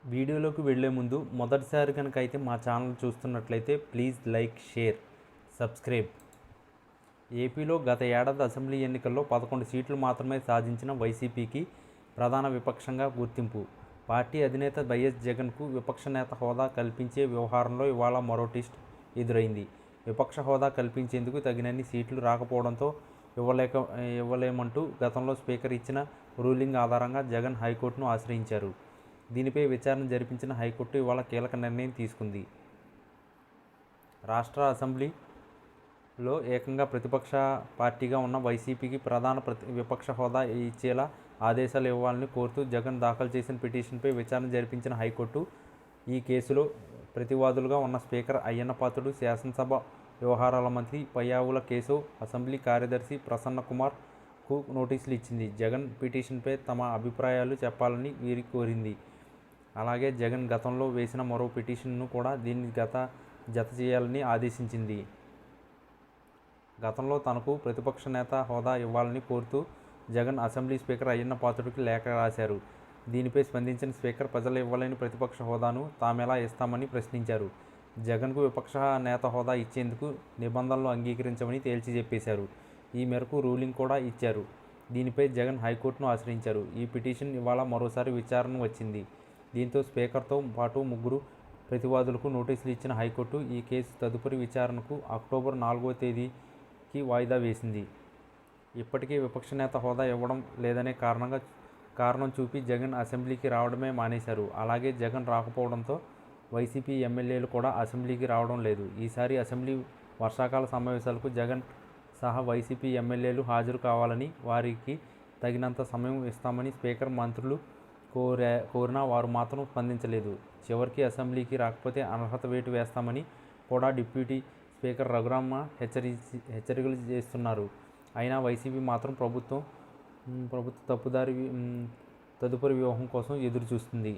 వీడియోలోకి వెళ్ళే ముందు మొదటిసారి కనుక అయితే మా ఛానల్ చూస్తున్నట్లయితే ప్లీజ్ లైక్, షేర్, సబ్స్క్రైబ్. ఏపీలో గత ఏడాది అసెంబ్లీ ఎన్నికల్లో 11 సీట్లు మాత్రమే సాధించిన వైసీపీకి ప్రధాన విపక్షంగా గుర్తింపు. పార్టీ అధినేత వైఎస్ జగన్కు విపక్ష నేత హోదా కల్పించే వ్యవహారంలో ఇవాళ మరో ట్విస్ట్ ఎదురైంది. విపక్ష హోదా కల్పించేందుకు తగినన్ని సీట్లు రాకపోవడంతో ఇవ్వలేమంటూ గతంలో స్పీకర్ ఇచ్చిన రూలింగ్ ఆధారంగా జగన్ హైకోర్టును ఆశ్రయించారు. దీనిపై విచారణ జరిపించిన హైకోర్టు ఇవాళ కీలక నిర్ణయం తీసుకుంది. రాష్ట్ర అసెంబ్లీలో ఏకంగా ప్రతిపక్ష పార్టీగా ఉన్న వైసీపీకి ప్రధాన విపక్ష హోదా ఇచ్చేలా ఆదేశాలు ఇవ్వాలని కోరుతూ జగన్ దాఖలు చేసిన పిటిషన్పై విచారణ జరిపించిన హైకోర్టు ఈ కేసులో ప్రతివాదులుగా ఉన్న స్పీకర్ అయ్యన్న పాత్రుడు, శాసనసభ వ్యవహారాల మంత్రి పయ్యావుల కేశవ్, అసెంబ్లీ కార్యదర్శి ప్రసన్న కుమార్కు నోటీసులు ఇచ్చింది. జగన్ పిటిషన్పై తమ అభిప్రాయాలు చెప్పాలని వీరికి కోరింది. అలాగే జగన్ గతంలో వేసిన మరో పిటిషన్ను కూడా దీన్ని జత చేయాలని ఆదేశించింది. గతంలో తనకు ప్రతిపక్ష నేత హోదా ఇవ్వాలని కోరుతూ జగన్ అసెంబ్లీ స్పీకర్ అయ్యన్న పాత్రుడికి లేఖ రాశారు. దీనిపై స్పందించిన స్పీకర్ ప్రజలు ఇవ్వలేని ప్రతిపక్ష హోదాను తామెలా ఇస్తామని ప్రశ్నించారు. జగన్కు విపక్ష నేత హోదా ఇచ్చేందుకు నిబంధనలు అంగీకరించమని తేల్చి చెప్పేశారు. ఈ మేరకు రూలింగ్ కూడా ఇచ్చారు. దీనిపై జగన్ హైకోర్టును ఆశ్రయించారు. ఈ పిటిషన్ ఇవాళ మరోసారి విచారణ వచ్చింది. దీంతో స్పీకర్తో పాటు 3 ప్రతివాదులకు నోటీసులు ఇచ్చిన హైకోర్టు ఈ కేసు తదుపరి విచారణకు అక్టోబర్ 4వ తేదీకి వాయిదా వేసింది. ఇప్పటికే విపక్ష నేత హోదా ఇవ్వడం లేదనే కారణం చూపి జగన్ అసెంబ్లీకి రావడమే మానేశారు. అలాగే జగన్ రాకపోవడంతో వైసీపీ ఎమ్మెల్యేలు కూడా అసెంబ్లీకి రావడం లేదు. ఈసారి అసెంబ్లీ వర్షాకాల సమావేశాలకు జగన్ సహా వైసీపీ ఎమ్మెల్యేలు హాజరు కావాలని, వారికి తగినంత సమయం ఇస్తామని స్పీకర్, మంత్రులు కోరినా వారు మాత్రం స్పందించలేదు. చివరికి అసెంబ్లీకి రాకపోతే అనర్హత వేటు వేస్తామని కూడా డిప్యూటీ స్పీకర్ రఘురామ హెచ్చరికలు చేస్తున్నారు. అయినా వైసీపీ మాత్రం ప్రభుత్వ తదుపరి వ్యూహం కోసం ఎదురు చూస్తుంది.